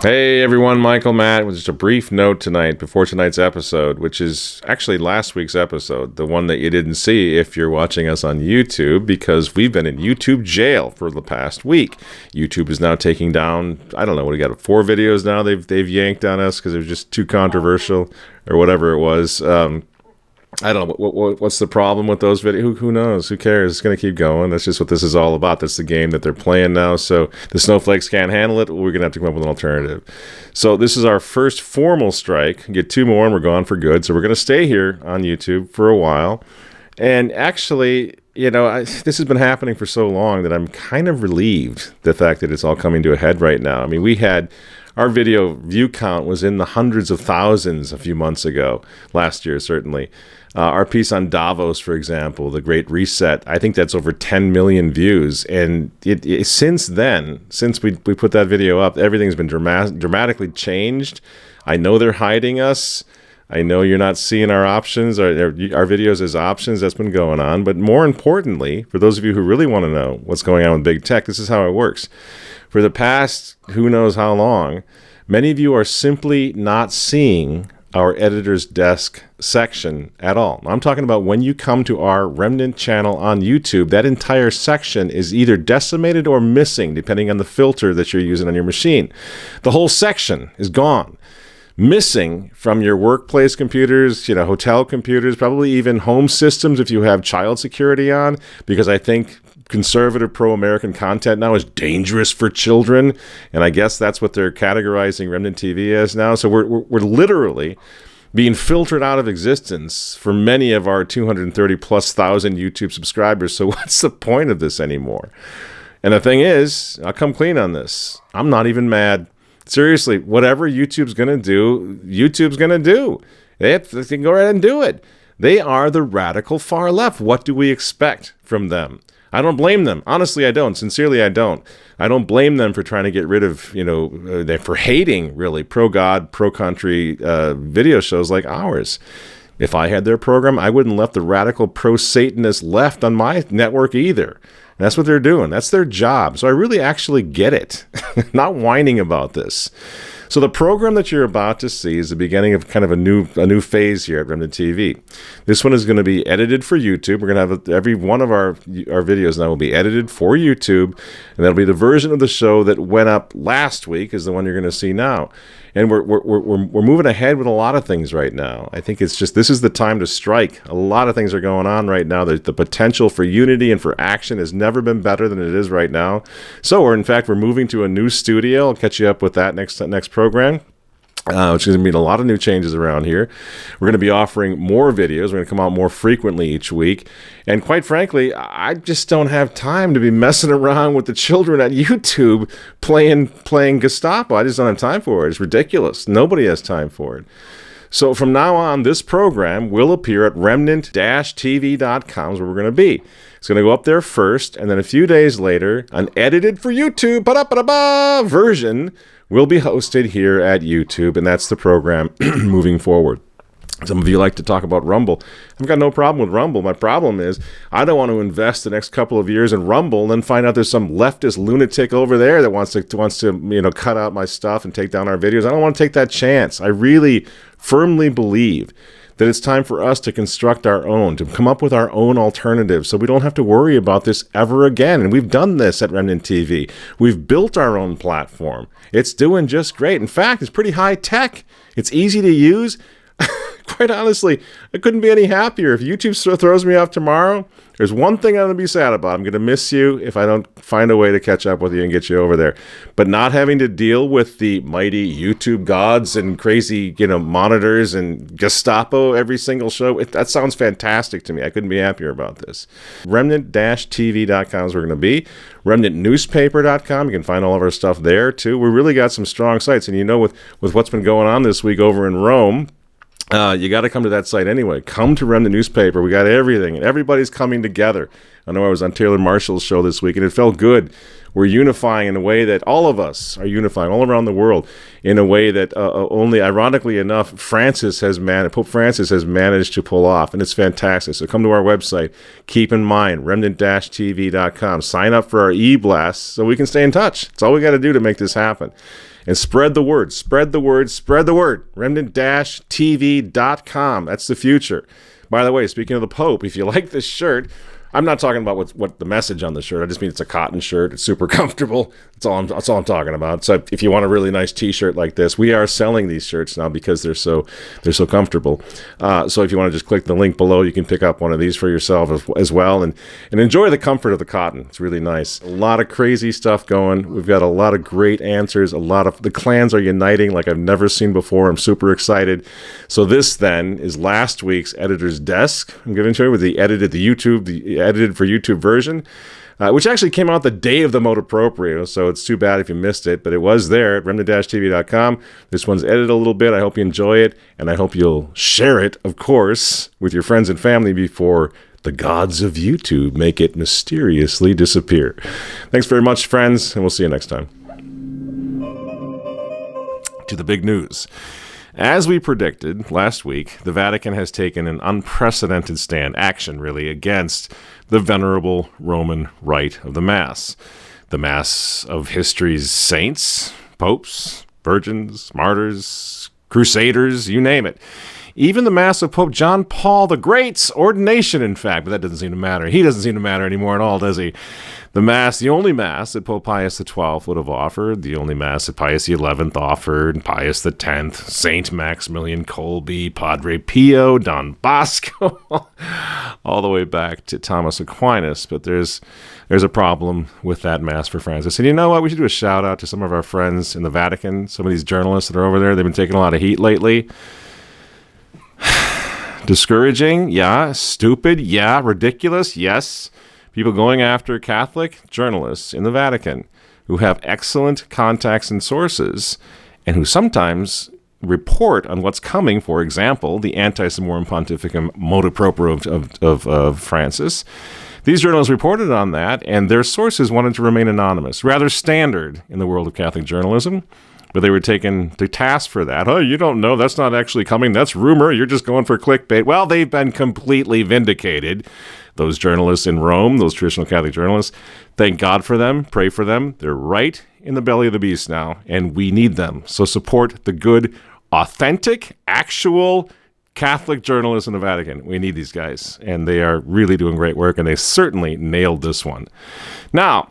Hey everyone, Michael Matt with just a brief note tonight before tonight's episode, which is actually last week's episode, the one that you didn't see if you're watching us on YouTube, because we've been in YouTube jail for the past week. YouTube is now taking down, I don't know, what do you got, 4 videos now they've yanked on us because it was just too controversial or whatever it was. I don't know. What's the problem with those videos? Who knows? Who cares? It's going to keep going. That's just what this is all about. That's the game that they're playing now. So the snowflakes can't handle it. We're going to have to come up with an alternative. So this is our first formal strike. Get 2 more and we're gone for good. So we're going to stay here on YouTube for a while. And actually, this has been happening for so long that I'm kind of relieved the fact that it's all coming to a head right now. I mean, our video view count was in the hundreds of thousands a few months ago, last year certainly. Our piece on Davos, for example, the Great Reset, I think that's over 10 million views. And since then, since we put that video up, everything's been dramatically changed. I know they're hiding us. I know you're not seeing our options, our videos as options. That's been going on. But more importantly, for those of you who really want to know what's going on with big tech, this is how it works. For the past who knows how long, many of you are simply not seeing our editor's desk section at all. I'm talking about when you come to our Remnant channel on YouTube, that entire section is either decimated or missing, depending on the filter that you're using on your machine. The whole section is gone. Missing from your workplace computers, hotel computers, probably even home systems if you have child security on, because I think conservative pro-American content now is dangerous for children, and I guess that's what they're categorizing Remnant TV as now. So we're literally being filtered out of existence for many of our 230 plus thousand YouTube subscribers. So what's the point of this anymore? And the thing is, I'll come clean on this. I'm not even mad. Seriously, whatever YouTube's going to do, YouTube's going to do. They can go ahead and do it. They are the radical far left. What do we expect from them? I don't blame them. Honestly, I don't. Sincerely, I don't. I don't blame them for trying to get rid of, for hating, really, pro-God, pro-country video shows like ours. If I had their program, I wouldn't let the radical pro-Satanist left on my network either. And that's what they're doing. That's their job. So I really actually get it. Not whining about this. So the program that you're about to see is the beginning of kind of a new phase here at Remnant TV. This one is going to be edited for YouTube. We're going to have every one of our videos now will be edited for YouTube, and that'll be the version of the show that went up last week is the one you're going to see now. And we're moving ahead with a lot of things right now. I think it's just this is the time to strike. A lot of things are going on right now. The potential for unity and for action has never been better than it is right now. So we're moving to a new studio. I'll catch you up with that next program. Which is going to mean a lot of new changes around here. We're going to be offering more videos. We're going to come out more frequently each week. And quite frankly, I just don't have time to be messing around with the children at YouTube playing Gestapo. I just don't have time for it. It's ridiculous. Nobody has time for it. So from now on, this program will appear at remnant-tv.com is where we're going to be. It's going to go up there first, and then a few days later, an edited for YouTube version will be hosted here at YouTube, and that's the program moving forward. Some of you like to talk about Rumble. I've got no problem with Rumble. My problem is I don't want to invest the next couple of years in Rumble and then find out there's some leftist lunatic over there that wants to cut out my stuff and take down our videos. I don't want to take that chance. I really firmly believe that it's time for us to construct our own, to come up with our own alternatives so we don't have to worry about this ever again. And we've done this at Remnant TV. We've built our own platform. It's doing just great. In fact, it's pretty high tech. It's easy to use. Quite honestly, I couldn't be any happier. If YouTube throws me off tomorrow, there's one thing I'm going to be sad about. I'm going to miss you if I don't find a way to catch up with you and get you over there. But not having to deal with the mighty YouTube gods and crazy, monitors and Gestapo every single show, that sounds fantastic to me. I couldn't be happier about this. Remnant-tv.com is where we're going to be. Remnantnewspaper.com. You can find all of our stuff there, too. We really got some strong sites. And with what's been going on this week over in Rome, you got to come to that site anyway. Come to Remnant Newspaper. We got everything, and everybody's coming together. I know I was on Taylor Marshall's show this week, and it felt good. We're unifying in a way that all of us are unifying all around the world in a way that only, ironically enough, Pope Francis has managed to pull off, and it's fantastic. So come to our website. Keep in mind, remnant-tv.com. Sign up for our e-blasts so we can stay in touch. It's all we got to do to make this happen. And spread the word, spread the word, spread the word. Remnant-TV.com. That's the future. By the way, speaking of the Pope, if you like this shirt, I'm not talking about what the message on the shirt. I just mean it's a cotton shirt. It's super comfortable. That's all I'm talking about. So if you want a really nice T-shirt like this, we are selling these shirts now because they're so comfortable. So if you want to just click the link below, you can pick up one of these for yourself as well, and enjoy the comfort of the cotton. It's really nice. A lot of crazy stuff going. We've got a lot of great answers. A lot of the clans are uniting like I've never seen before. I'm super excited. So this then is last week's editor's desk. I'm giving to you with the edited for YouTube version, which actually came out the day of the Motu Proprio, so it's too bad if you missed it, but it was there at remnant-tv.com. This one's edited a little bit. I hope you enjoy it, and I hope you'll share it, of course, with your friends and family before the gods of YouTube make it mysteriously disappear. Thanks very much, friends, and we'll see you next time. To the big news. As we predicted last week, the Vatican has taken an unprecedented action really, against the venerable Roman rite of the Mass. The Mass of history's saints, popes, virgins, martyrs, crusaders, you name it. Even the Mass of Pope John Paul the Great's ordination, in fact, but that doesn't seem to matter. He doesn't seem to matter anymore at all, does he? The Mass, the only Mass that Pope Pius XII would have offered, the only Mass that Pius XI offered, Pius X, Saint Maximilian Kolbe, Padre Pio, Don Bosco, all the way back to Thomas Aquinas. But there's a problem with that Mass for Francis. And you know what? We should do a shout out to some of our friends in the Vatican, some of these journalists that are over there. They've been taking a lot of heat lately. Discouraging, yeah. Stupid, yeah. Ridiculous, yes. People going after Catholic journalists in the Vatican who have excellent contacts and sources and who sometimes report on what's coming. For example, the Anti-Summorum Pontificum Motu Proprio of Francis. These journalists reported on that, and their sources wanted to remain anonymous. Rather standard in the world of Catholic journalism. But they were taken to task for that. Oh, you don't know. That's not actually coming. That's rumor. You're just going for clickbait. Well, they've been completely vindicated. Those journalists in Rome, those traditional Catholic journalists, thank God for them. Pray for them. They're right in the belly of the beast now, and we need them. So support the good, authentic, actual Catholic journalists in the Vatican. We need these guys, and they are really doing great work, and they certainly nailed this one. Now,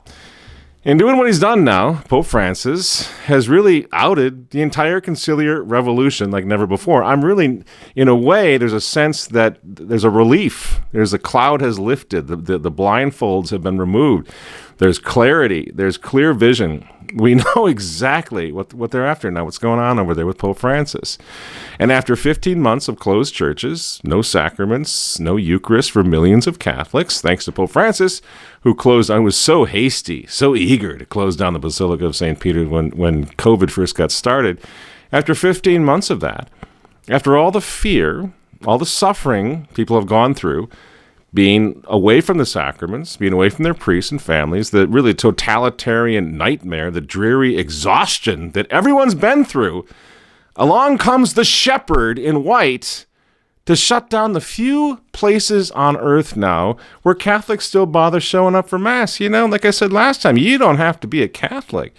in doing what he's done now, Pope Francis has really outed the entire conciliar revolution like never before. I'm really, in a way, there's a sense that there's a relief. There's a cloud has lifted. The blindfolds have been removed. There's clarity. There's clear vision. We know exactly what they're after now, what's going on over there with Pope Francis. And after 15 months of closed churches, no sacraments, no Eucharist for millions of Catholics, thanks to Pope Francis, who was so hasty, so eager to close down the Basilica of St. Peter when COVID first got started. After 15 months of that, after all the fear, all the suffering people have gone through, being away from the sacraments, being away from their priests and families, the really totalitarian nightmare, the dreary exhaustion that everyone's been through, along comes the shepherd in white to shut down the few places on earth now where Catholics still bother showing up for Mass. You know, like I said last time, you don't have to be a Catholic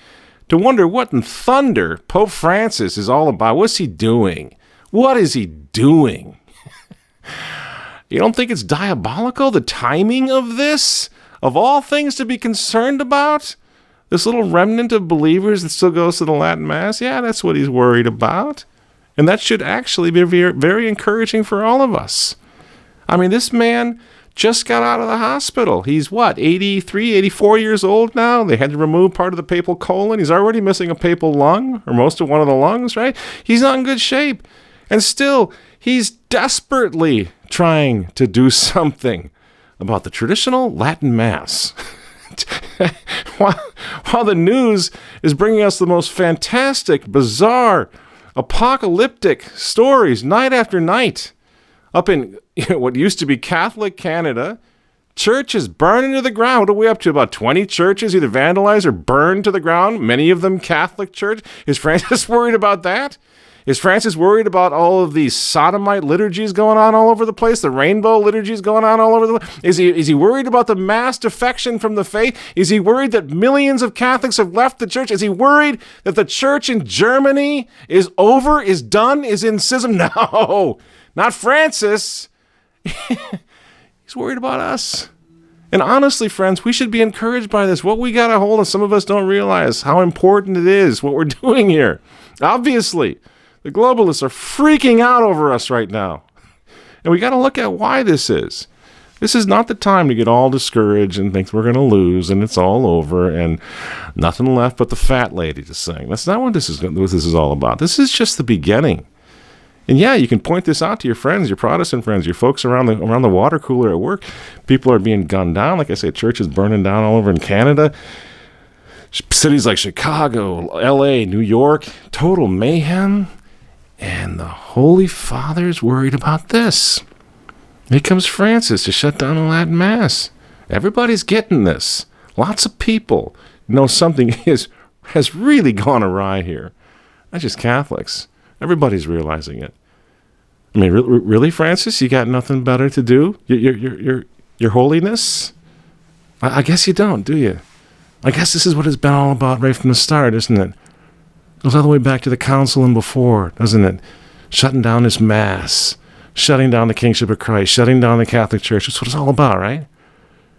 to wonder what in thunder Pope Francis is all about. What's he doing? What is he doing? You don't think it's diabolical, the timing of this? Of all things to be concerned about? This little remnant of believers that still goes to the Latin Mass? Yeah, that's what he's worried about. And that should actually be very, very encouraging for all of us. I mean, this man just got out of the hospital. He's 83, 84 years old now? They had to remove part of the papal colon. He's already missing a papal lung, or most of one of the lungs, right? He's not in good shape. And still, he's desperately trying to do something about the traditional Latin Mass. while the news is bringing us the most fantastic, bizarre, apocalyptic stories night after night up in what used to be Catholic Canada, Churches burning to the ground. What are we up to? About 20 churches either vandalized or burned to the ground. Many of them Catholic church. Is Francis worried about that? Is Francis worried about all of these sodomite liturgies going on all over the place? The rainbow liturgies going on all over the place? Is he worried about the mass defection from the faith? Is he worried that millions of Catholics have left the church? Is he worried that the church in Germany is over, is done, is in schism? No, not Francis. He's worried about us. And honestly, friends, we should be encouraged by this. What we got a hold of, some of us don't realize how important it is, what we're doing here. Obviously, the globalists are freaking out over us right now. And we got to look at why this is. This is not the time to get all discouraged and think we're going to lose and it's all over and nothing left but the fat lady to sing. That's not what this is all about. This is just the beginning. And yeah, you can point this out to your friends, your Protestant friends, your folks around the water cooler at work. People are being gunned down. Like I said, churches burning down all over in Canada. Cities like Chicago, LA, New York, total mayhem. And the Holy Father's worried about this. Here comes Francis to shut down the Latin Mass. Everybody's getting this. Lots of people know something has really gone awry here. Not just Catholics. Everybody's realizing it. I mean, really, Francis? You got nothing better to do? Your holiness? I guess you don't, do you? I guess this is what it's been all about right from the start, isn't it? It goes all the way back to the council and before, doesn't it? Shutting down this Mass, shutting down the kingship of Christ, shutting down the Catholic Church. That's what it's all about, right?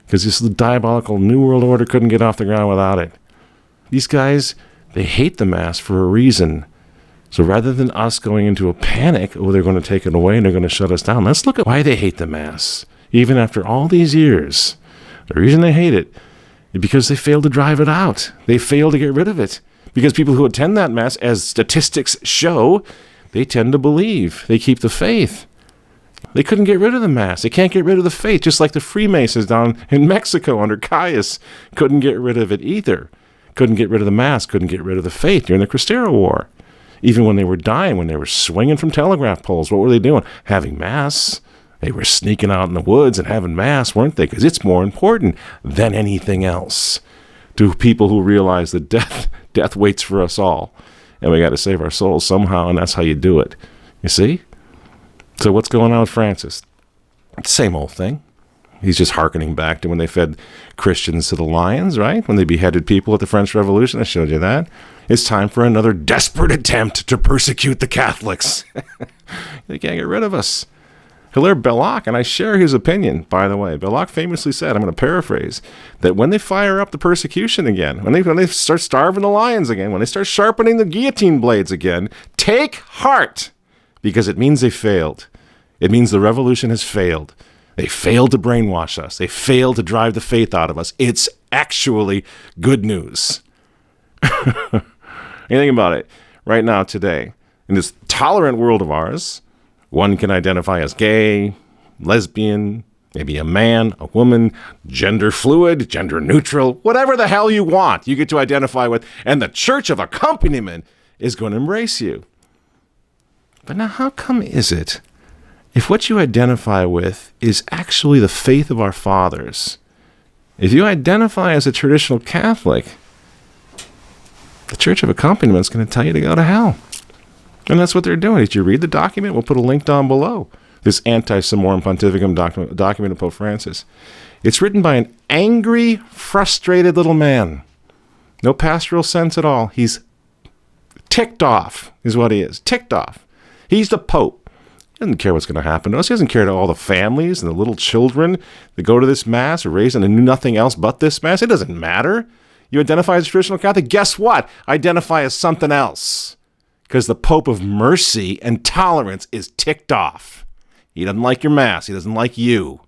Because this diabolical New World Order couldn't get off the ground without it. These guys, they hate the Mass for a reason. So rather than us going into a panic, oh, they're going to take it away and they're going to shut us down, let's look at why they hate the Mass. Even after all these years, the reason they hate it is because they failed to drive it out. They failed to get rid of it. Because people who attend that Mass, as statistics show, they tend to believe. They keep the faith. They couldn't get rid of the Mass. They can't get rid of the faith, just like the Freemasons down in Mexico under Caius couldn't get rid of it either. Couldn't get rid of the Mass, couldn't get rid of the faith during the Cristero War. Even when they were dying, when they were swinging from telegraph poles, what were they doing? Having Mass. They were sneaking out in the woods and having Mass, weren't they? Because it's more important than anything else to people who realize that death waits for us all. And we got to save our souls somehow, and that's how you do it. You see? So what's going on with Francis? Same old thing. He's just hearkening back to when they fed Christians to the lions, right? When they beheaded people at the French Revolution. I showed you that. It's time for another desperate attempt to persecute the Catholics. They can't get rid of us. Hilaire Belloc, and I share his opinion, by the way. Belloc famously said, I'm going to paraphrase, that when they fire up the persecution again, when they start starving the lions again, when they start sharpening the guillotine blades again, take heart, because it means they failed. It means the revolution has failed. They failed to brainwash us. They failed to drive the faith out of us. It's actually good news. Think about it. Right now, today, in this tolerant world of ours, one can identify as gay, lesbian, maybe a man, a woman, gender fluid, gender neutral, whatever the hell you want, you get to identify with, and the church of accompaniment is going to embrace you. But now, how come is it, if what you identify with is actually the faith of our fathers, if you identify as a traditional Catholic, the Church of Accompaniment is going to tell you to go to hell. And that's what they're doing. Did you read the document? We'll put a link down below. This Anti-Summorum Pontificum document of Pope Francis. It's written by an angry, frustrated little man. No pastoral sense at all. He's ticked off, is what he is. Ticked off. He's the Pope. He doesn't care what's going to happen to us. He doesn't care to all the families and the little children that go to this Mass or raised and knew nothing else but this Mass. It doesn't matter. You identify as a traditional Catholic, guess what? Identify as something else. Because the Pope of Mercy and Tolerance is ticked off. He doesn't like your Mass. He doesn't like you.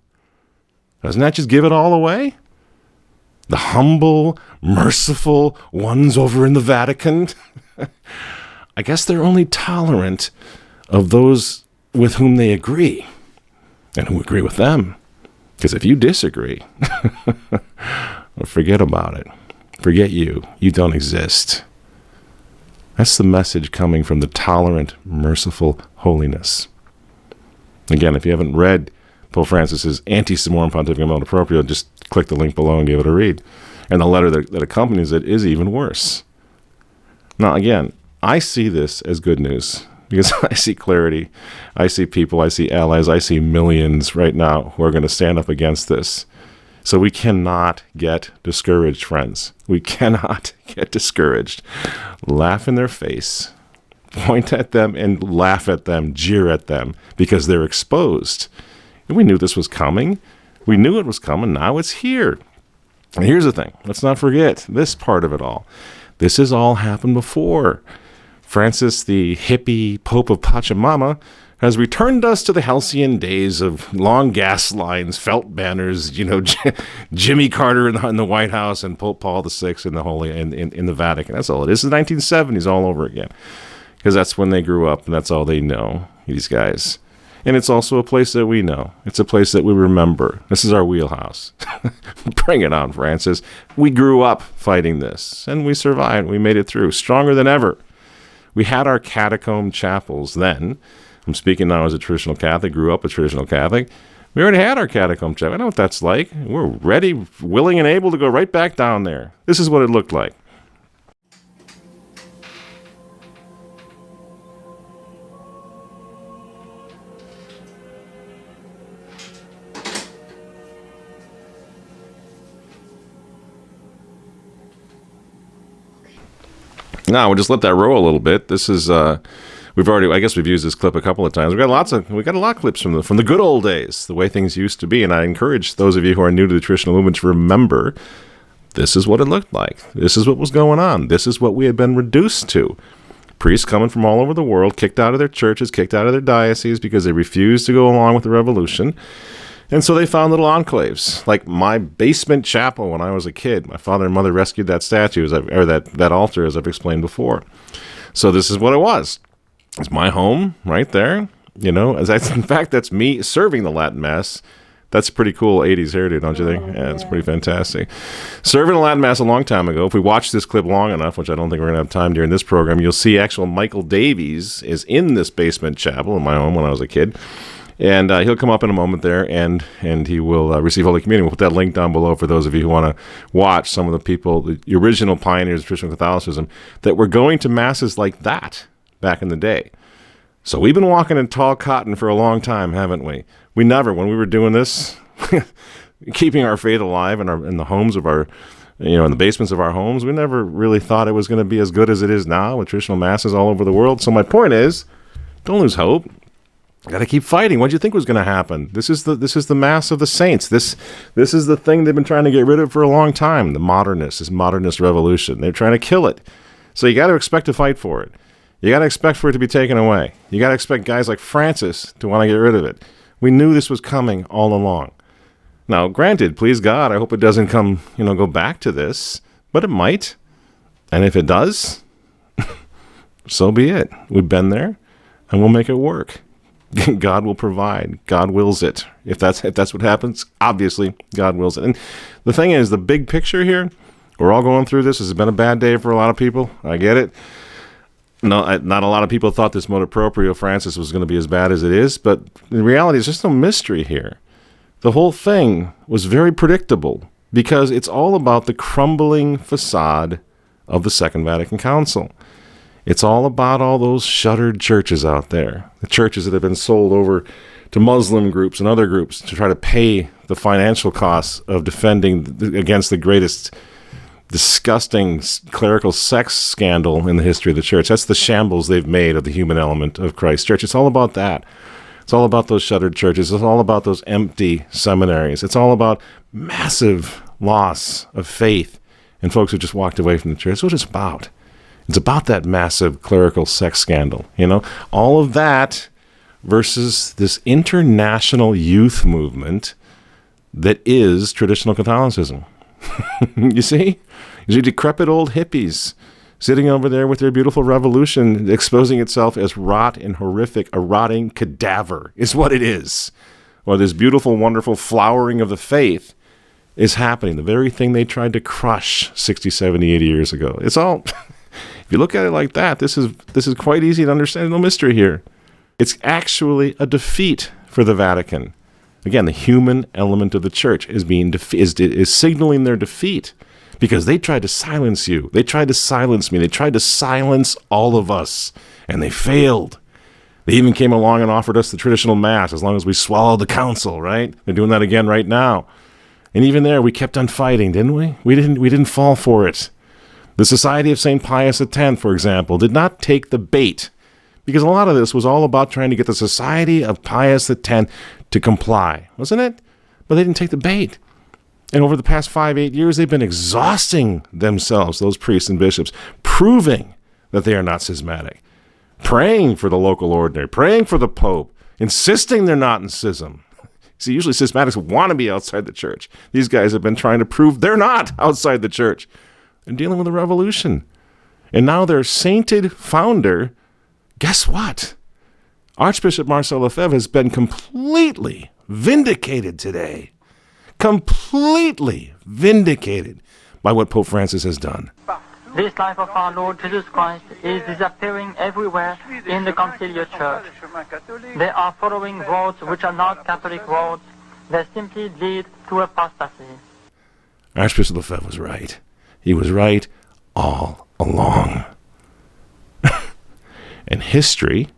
Doesn't that just give it all away? The humble, merciful ones over in the Vatican. I guess they're only tolerant of those with whom they agree and who agree with them. Because if you disagree, well, forget about it. Forget you. You don't exist. That's the message coming from the tolerant, merciful holiness. Again, if you haven't read Pope Francis's Ante-Summorum Pontificum Motu Proprio. Just click the link below and be able to read. And the letter that accompanies it is even worse. Now, again, I see this as good news because I see clarity. I see people, I see allies, I see millions right now who are going to stand up against this. So we cannot get discouraged, friends. We cannot get discouraged. Laugh in their face, point at them and laugh at them, jeer at them because they're exposed. And we knew this was coming. We knew it was coming. Now it's here. And here's the thing. Let's not forget this part of it all. This has all happened before. Francis, the hippie Pope of Pachamama, has returned us to the halcyon days of long gas lines, felt banners, Jimmy Carter in the White House and Pope Paul VI in the Vatican. That's all it is. It's the 1970s all over again. Because that's when they grew up and that's all they know, these guys. And it's also a place that we know. It's a place that we remember. This is our wheelhouse. Bring it on, Francis. We grew up fighting this, and we survived. We made it through, stronger than ever. We had our catacomb chapels then. I'm speaking now as a traditional Catholic, grew up a traditional Catholic. We already had our catacomb chapel. I know what that's like. We're ready, willing, and able to go right back down there. This is what it looked like. Now we'll just let that roll a little bit. This is we've used this clip a couple of times. We got a lot of clips from the good old days, the way things used to be. And I encourage those of you who are new to the traditional movement to remember this is what it looked like. This is what was going on. This is what we had been reduced to. Priests coming from all over the world, kicked out of their churches, kicked out of their dioceses because they refused to go along with the revolution. And so they found little enclaves, like my basement chapel when I was a kid. My father and mother rescued that statue, that altar, as I've explained before. So this is what it was. It's my home right there. In fact, that's me serving the Latin Mass. That's a pretty cool 80s hairdo, don't you think? Yeah, it's pretty fantastic. Serving the Latin Mass a long time ago. If we watch this clip long enough, which I don't think we're going to have time during this program, you'll see actual Michael Davies is in this basement chapel in my home when I was a kid. And he'll come up in a moment there, and he will receive Holy Communion. We'll put that link down below for those of you who want to watch some of the people, the original pioneers of traditional Catholicism, that were going to masses like that back in the day. So we've been walking in tall cotton for a long time, haven't we? We never, when we were doing this, keeping our faith alive in the homes of our, in the basements of our homes, we never really thought it was going to be as good as it is now with traditional masses all over the world. So my point is, don't lose hope. Got to keep fighting. What do you think was going to happen? This is the Mass of the Saints. This is the thing they've been trying to get rid of for a long time. This modernist revolution. They're trying to kill it. So you got to expect to fight for it. You got to expect for it to be taken away. You got to expect guys like Francis to want to get rid of it. We knew this was coming all along. Now, granted, please God, I hope it doesn't go back to this, but it might. And if it does, so be it. We've been there, and we'll make it work. God will provide. God wills it. If that's what happens, obviously God wills it. And the thing is, the big picture here, we're all going through this. This has been a bad day for a lot of people. I get it. No, not a lot of people thought this motu proprio Francis was going to be as bad as it is, but in reality, there's just no mystery here. The whole thing was very predictable because it's all about the crumbling facade of the Second Vatican Council. It's all about all those shuttered churches out there, the churches that have been sold over to Muslim groups and other groups to try to pay the financial costs of defending against the greatest disgusting clerical sex scandal in the history of the church. That's the shambles they've made of the human element of Christ's church. It's all about that. It's all about those shuttered churches. It's all about those empty seminaries. It's all about massive loss of faith in folks who just walked away from the church. That's what it's about. It's about that massive clerical sex scandal, all of that versus this international youth movement that is traditional Catholicism. You see? These decrepit old hippies sitting over there with their beautiful revolution, exposing itself as rot and horrific, a rotting cadaver is what it is. Or this beautiful, wonderful flowering of the faith is happening. The very thing they tried to crush 60, 70, 80 years ago. It's all... If you look at it like that, this is quite easy to understand. No mystery here. It's actually a defeat for the Vatican. Again, the human element of the church is is signaling their defeat because they tried to silence you. They tried to silence me. They tried to silence all of us, and they failed. They even came along and offered us the traditional mass as long as we swallowed the council, right? They're doing that again right now. And even there, we kept on fighting, didn't we? We didn't fall for it. The Society of St. Pius X, for example, did not take the bait because a lot of this was all about trying to get the Society of Pius X to comply, wasn't it? But they didn't take the bait. And over the past 5-8 years, they've been exhausting themselves, those priests and bishops, proving that they are not schismatic, praying for the local ordinary, praying for the Pope, insisting they're not in schism. See, usually schismatics want to be outside the church. These guys have been trying to prove they're not outside the church. They're dealing with a revolution. And now their sainted founder, guess what? Archbishop Marcel Lefebvre has been completely vindicated today. Completely vindicated by what Pope Francis has done. This life of our Lord Jesus Christ is disappearing everywhere in the conciliar church. They are following roads which are not Catholic roads. They simply lead to apostasy. Archbishop Lefebvre was right. He was right all along. And history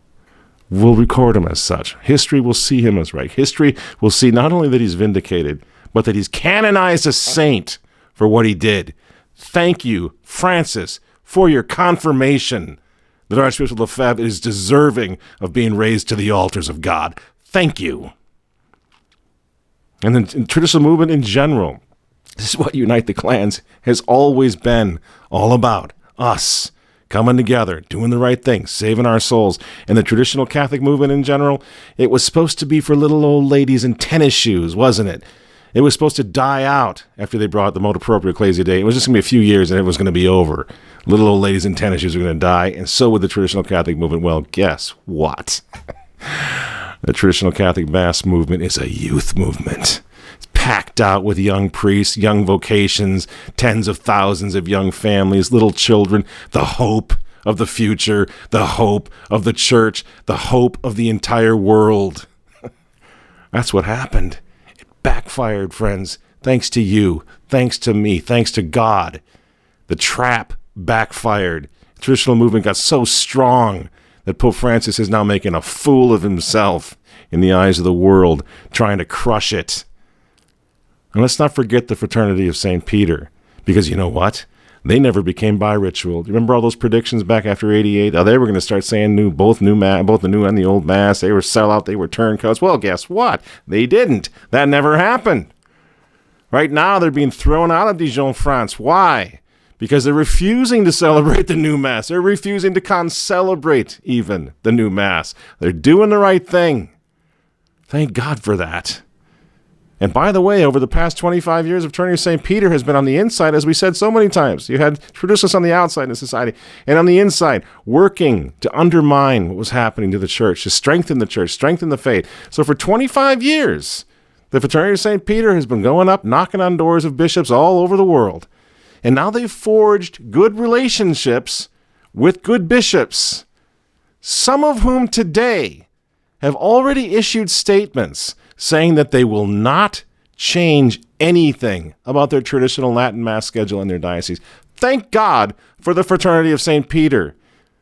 will record him as such. History will see him as right. History will see not only that he's vindicated, but that he's canonized a saint for what he did. Thank you, Francis, for your confirmation that Archbishop Lefebvre is deserving of being raised to the altars of God. Thank you. And the traditional movement in general, this is what Unite the Clans has always been all about. Us coming together, doing the right thing, saving our souls. And the traditional Catholic movement in general, it was supposed to be for little old ladies in tennis shoes, wasn't it? It was supposed to die out after they brought the Motu Proprio Ecclesia Day. It was just going to be a few years and it was going to be over. Little old ladies in tennis shoes are going to die, and so would the traditional Catholic movement. Well, guess what? The traditional Catholic Mass movement is a youth movement. It's packed out with young priests, young vocations, tens of thousands of young families, little children, the hope of the future, the hope of the church, the hope of the entire world. That's what happened. Backfired, friends. Thanks to you. Thanks to me. Thanks to God. The trap backfired. The traditional movement got so strong that Pope Francis is now making a fool of himself in the eyes of the world, trying to crush it. And let's not forget the Fraternity of St. Peter, because you know what? They never became bi-ritual. Do you remember all those predictions back after 88? Oh, they were going to start saying both the new and the old mass. They were sellout. They were turncoats. Well, guess what? They didn't. That never happened. Right now, they're being thrown out of Dijon, France. Why? Because they're refusing to celebrate the new mass. They're refusing to concelebrate even the new mass. They're doing the right thing. Thank God for that. And by the way, over the past 25 years, the Fraternity of St. Peter has been on the inside, as we said so many times. You had traditionalists on the outside in society, and on the inside, working to undermine what was happening to the church, to strengthen the church, strengthen the faith. So for 25 years, the Fraternity of St. Peter has been going up, knocking on doors of bishops all over the world. And now they've forged good relationships with good bishops, some of whom today have already issued statements saying that they will not change anything about their traditional Latin Mass schedule in their diocese. Thank God for the Fraternity of St. Peter,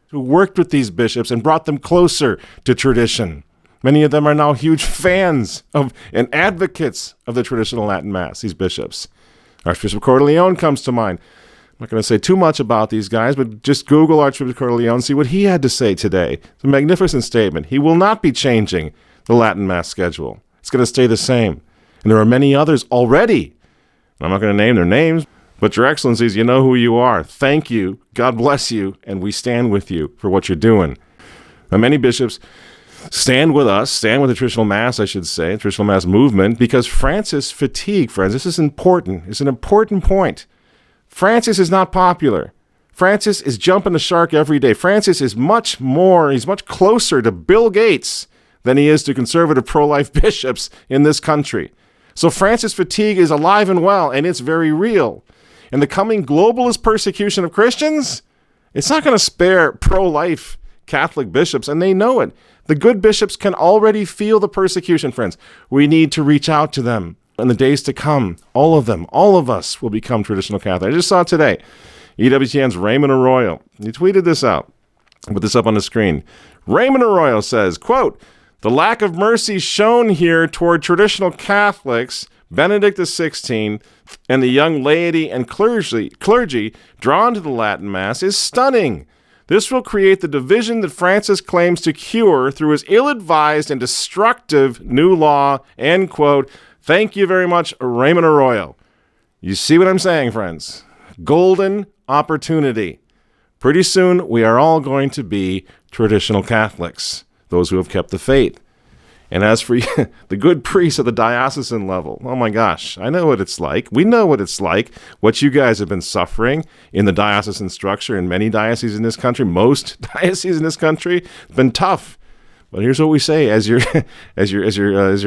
who worked with these bishops and brought them closer to tradition. Many of them are now huge fans of and advocates of the traditional Latin Mass, these bishops. Archbishop Coeur de Leon comes to mind. I'm not going to say too much about these guys, but just Google Archbishop Coeur de Leon, see what he had to say today. It's a magnificent statement. He will not be changing the Latin Mass schedule. It's going to stay the same. And there are many others already. I'm not going to name their names, but Your Excellencies, you know who you are. Thank you. God bless you. And we stand with you for what you're doing. Now, many bishops stand with us, stand with the traditional Mass, I should say, the traditional Mass movement, because Francis fatigue, friends. This is important. It's an important point. Francis is not popular. Francis is jumping the shark every day. Francis is he's much closer to Bill Gates than he is to conservative pro-life bishops in this country. So Francis fatigue is alive and well, and it's very real. And the coming globalist persecution of Christians, it's not going to spare pro-life Catholic bishops, and they know it. The good bishops can already feel the persecution, friends. We need to reach out to them. In the days to come, all of them, all of us will become traditional Catholic. I just saw today, EWTN's Raymond Arroyo. He tweeted this out. I'll put this up on the screen. Raymond Arroyo says, quote, "The lack of mercy shown here toward traditional Catholics, Benedict XVI, and the young laity and clergy drawn to the Latin Mass is stunning. This will create the division that Francis claims to cure through his ill-advised and destructive new law," end quote. Thank you very much, Raymond Arroyo. You see what I'm saying, friends? Golden opportunity. Pretty soon, we are all going to be traditional Catholics, those who have kept the faith. And as for the good priests at the diocesan level, oh my gosh, I know what it's like. We know what it's like, what you guys have been suffering in the diocesan structure in many dioceses in this country, most dioceses in this country. It's been tough. But here's what we say as your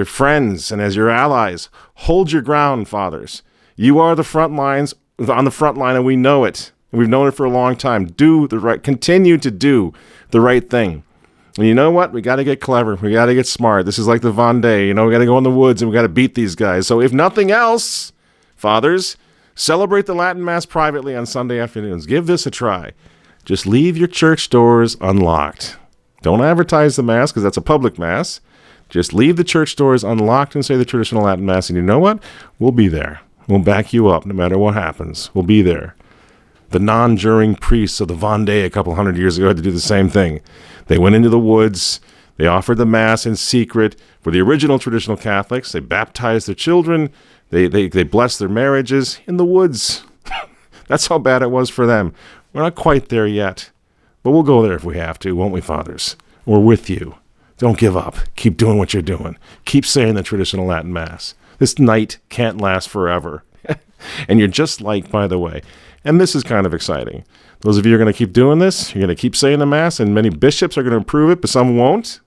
friends and as your allies: hold your ground, fathers. You are on the front line, and we know it. And we've known it for a long time. Continue to do the right thing. And you know what? We got to get clever. We got to get smart. This is like the Vendée. We got to go in the woods and we got to beat these guys. So if nothing else, fathers, celebrate the Latin Mass privately on Sunday afternoons. Give this a try. Just leave your church doors unlocked. Don't advertise the Mass because that's a public Mass. Just leave the church doors unlocked and say the traditional Latin Mass. And you know what? We'll be there. We'll back you up no matter what happens. We'll be there. The non-juring priests of the Vendée a couple hundred years ago had to do the same thing. They went into the woods. They offered the Mass in secret. For the original traditional Catholics, they baptized their children. They blessed their marriages in the woods. That's how bad it was for them. We're not quite there yet. But we'll go there if we have to, won't we, fathers? We're with you. Don't give up. Keep doing what you're doing. Keep saying the traditional Latin Mass. This night can't last forever. And you're just like, by the way, and this is kind of exciting. Those of you who are going to keep doing this, you're going to keep saying the Mass, and many bishops are going to approve it, but some won't.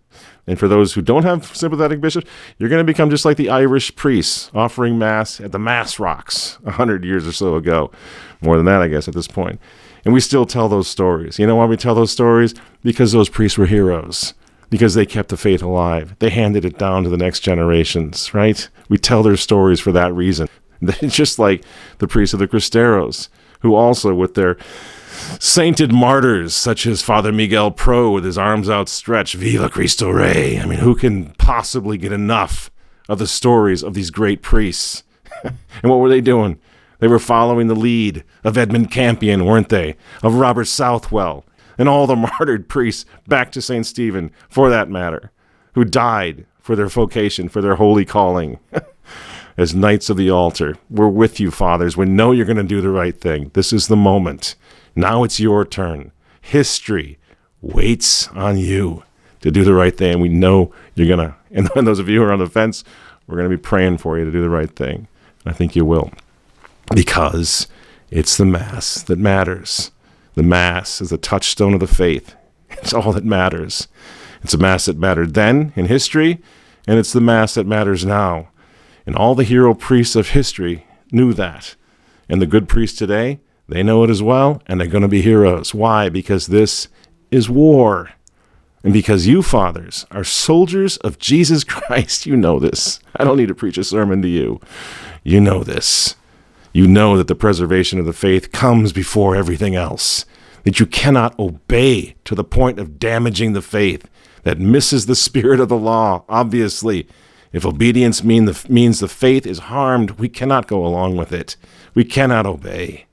And for those who don't have sympathetic bishops, you're going to become just like the Irish priests offering Mass at the Mass Rocks 100 years or so ago. More than that, I guess, at this point. And we still tell those stories. You know why we tell those stories? Because those priests were heroes. Because they kept the faith alive. They handed it down to the next generations, right? We tell their stories for that reason. Just like the priests of the Cristeros, who also, with their sainted martyrs, such as Father Miguel Pro with his arms outstretched, Viva Cristo Rey. I mean, who can possibly get enough of the stories of these great priests? And what were they doing? They were following the lead of Edmund Campion, weren't they? Of Robert Southwell, and all the martyred priests back to St. Stephen, for that matter, who died for their vocation, for their holy calling. As knights of the altar, we're with you, fathers. We know you're going to do the right thing. This is the moment. Now it's your turn. History waits on you to do the right thing. We know you're going to. And those of you who are on the fence, we're going to be praying for you to do the right thing. And I think you will. Because it's the Mass that matters. The Mass is the touchstone of the faith. It's all that matters. It's a Mass that mattered then in history, and it's the Mass that matters now. And all the hero priests of history knew that. And the good priests today, they know it as well, and they're going to be heroes. Why? Because this is war. And because you, fathers, are soldiers of Jesus Christ. You know this. I don't need to preach a sermon to you. You know this. You know that the preservation of the faith comes before everything else. That you cannot obey to the point of damaging the faith. That misses the spirit of the law, obviously. If obedience means the faith is harmed, we cannot go along with it. We cannot obey.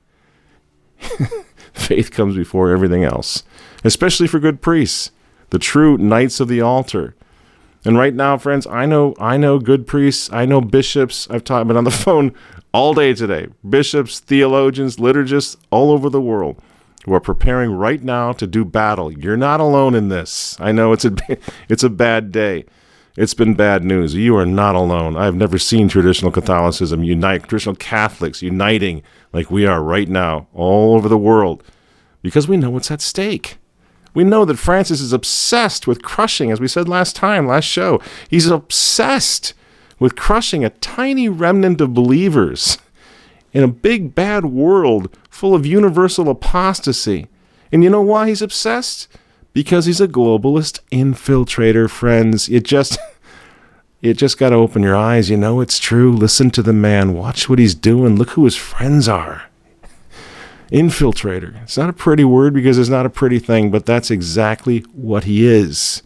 Faith comes before everything else, especially for good priests, the true knights of the altar. And right now, friends, I know good priests, I know bishops. I've been on the phone all day today. Bishops, theologians, liturgists all over the world who are preparing right now to do battle. You're not alone in this. I know it's a bad day. It's been bad news. You are not alone. I've never seen traditional Catholicism unite, traditional Catholics uniting like we are right now all over the world, because we know what's at stake. We know that Francis is obsessed with crushing, as we said last show, he's obsessed with crushing a tiny remnant of believers in a big, bad world full of universal apostasy. And you know why he's obsessed? Because he's a globalist infiltrator, friends. You just got to open your eyes. You know it's true. Listen to the man. Watch what he's doing. Look who his friends are. Infiltrator. It's not a pretty word because it's not a pretty thing, but that's exactly what he is.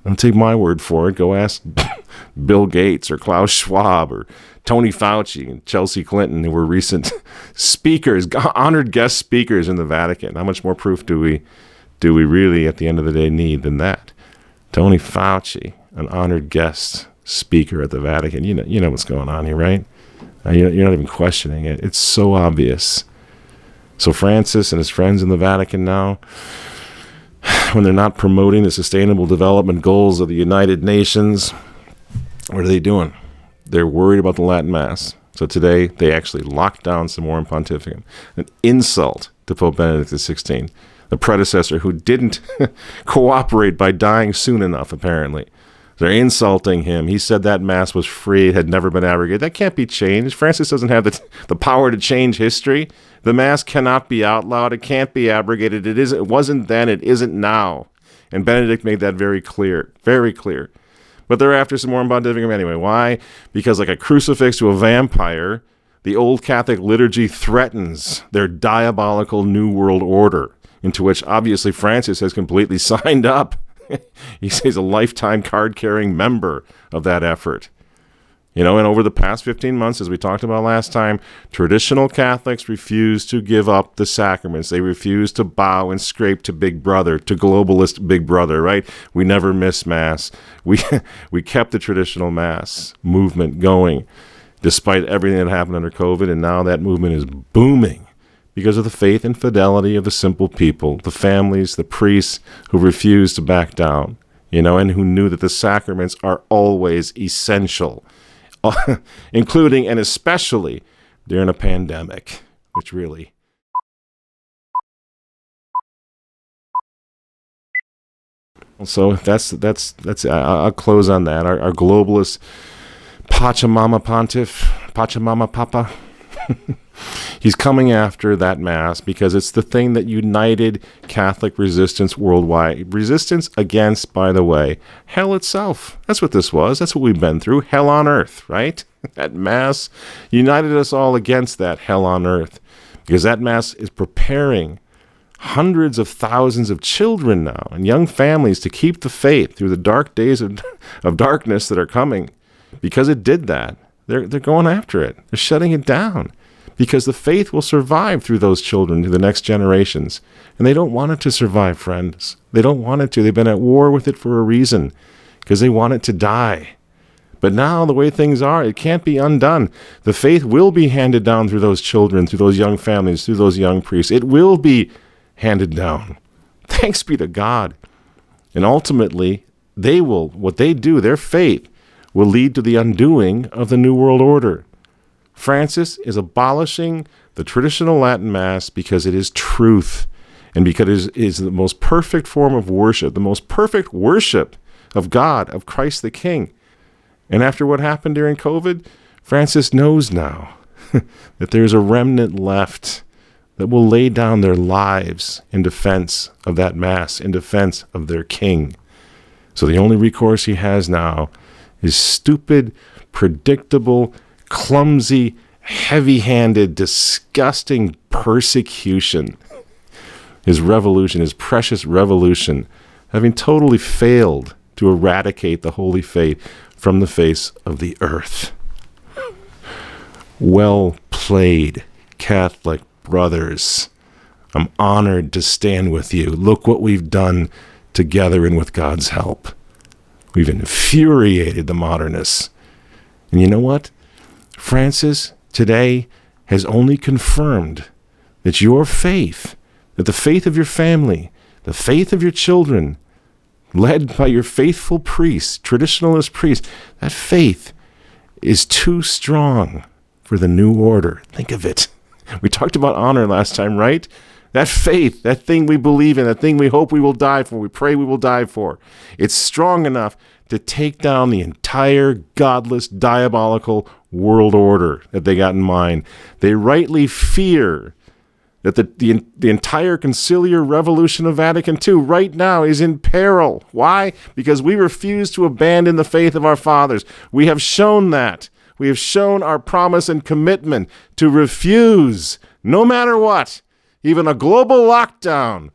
Don't take my word for it. Go ask Bill Gates or Klaus Schwab or Tony Fauci and Chelsea Clinton, who were recent speakers, honored guest speakers in the Vatican. How much more proof do we really, at the end of the day, need than that? Tony Fauci, an honored guest speaker at the Vatican. You know what's going on here, right? You're not even questioning it. It's so obvious. So Francis and his friends in the Vatican now, when they're not promoting the sustainable development goals of the United Nations, what are they doing? They're worried about the Latin Mass. So today, they actually locked down some more pontificum. An insult to Pope Benedict XVI, the predecessor who didn't cooperate by dying soon enough, apparently. They're insulting him. He said that Mass was free, it had never been abrogated. That can't be changed. Francis doesn't have the power to change history. The Mass cannot be outlawed. It can't be abrogated. It wasn't then. It isn't now. And Benedict made that very clear. Very clear. But they're after some more pontificum anyway. Why? Because like a crucifix to a vampire, the old Catholic liturgy threatens their diabolical New World Order, into which obviously Francis has completely signed up. He's a lifetime card-carrying member of that effort. And over the past 15 months, as we talked about last time, traditional Catholics refuse to give up the sacraments. They refuse to bow and scrape to Big Brother, to globalist Big Brother, right? We never miss Mass. We kept the traditional Mass movement going, despite everything that happened under COVID, and now that movement is booming because of the faith and fidelity of the simple people, the families, the priests who refuse to back down, and who knew that the sacraments are always essential, including and especially during a pandemic, which really... So that's I'll close on that. Our globalist Pachamama Pontiff, Pachamama Papa, he's coming after that Mass because it's the thing that united Catholic resistance worldwide. Resistance against, by the way, hell itself. That's what this was. That's what we've been through. Hell on earth, right? That Mass united us all against that hell on earth, because that Mass is preparing hundreds of thousands of children now and young families to keep the faith through the dark days of darkness that are coming. Because it did that, they're going after it. They're shutting it down because the faith will survive through those children to the next generations. And they don't want it to survive, friends. They don't want it to. They've been at war with it for a reason, because they want it to die. But now, the way things are, it can't be undone. The faith will be handed down through those children, through those young families, through those young priests. It will be handed down. Thanks be to God. And ultimately, what they do, their faith, will lead to the undoing of the New World Order. Francis is abolishing the traditional Latin Mass because it is truth, and because it is the most perfect form of worship, the most perfect worship of God, of Christ the King. And after what happened during COVID, Francis knows now that there's a remnant left that will lay down their lives in defense of that Mass, in defense of their King. So the only recourse he has now is stupid, predictable, clumsy, heavy-handed, disgusting persecution. His revolution, his precious revolution, having totally failed to eradicate the Holy Faith from the face of the earth. Well played, Catholic brothers. I'm honored to stand with you. Look what we've done together and with God's help. We've infuriated the modernists. And you know what? Francis today has only confirmed that your faith, that the faith of your family, the faith of your children, led by your faithful priests, traditionalist priests, that faith is too strong for the new order. Think of it. We talked about honor last time, right? That faith, that thing we believe in, that thing we hope we will die for, we pray we will die for, it's strong enough to take down the entire godless, diabolical world order that they got in mind. They rightly fear that the entire conciliar revolution of Vatican II right now is in peril. Why? Because we refuse to abandon the faith of our fathers. We have shown that. We have shown our promise and commitment to refuse, no matter what. Even a global lockdown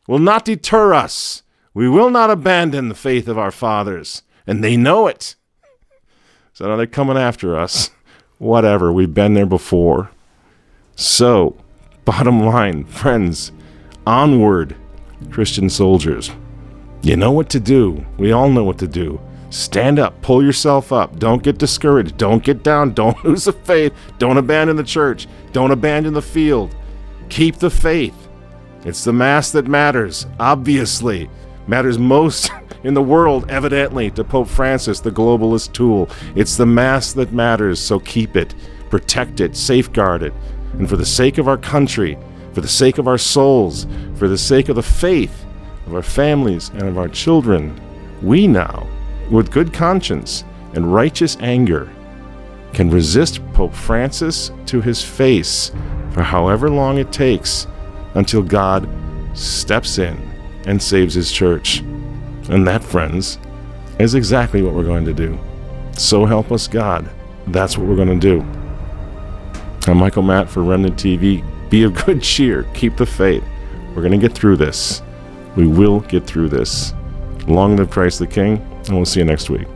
will not deter us. We will not abandon the faith of our fathers, and they know it. So now they're coming after us. Whatever, we've been there before. So, bottom line, friends, onward, Christian soldiers. You know what to do. We all know what to do. Stand up, pull yourself up. Don't get discouraged. Don't get down. Don't lose the faith. Don't abandon the church. Don't abandon the field. Keep the faith. It's the Mass that matters, obviously. Matters most in the world, evidently, to Pope Francis, the globalist tool. It's the Mass that matters, so keep it, protect it, safeguard it. And for the sake of our country, for the sake of our souls, for the sake of the faith of our families and of our children, we now, with good conscience and righteous anger, can resist Pope Francis to his face for however long it takes until God steps in and saves his church. And that, friends, is exactly what we're going to do. So help us God. That's what we're going to do. I'm Michael Matt for Remnant TV. Be of good cheer. Keep the faith. We're going to get through this. We will get through this. Long live Christ the King, and we'll see you next week.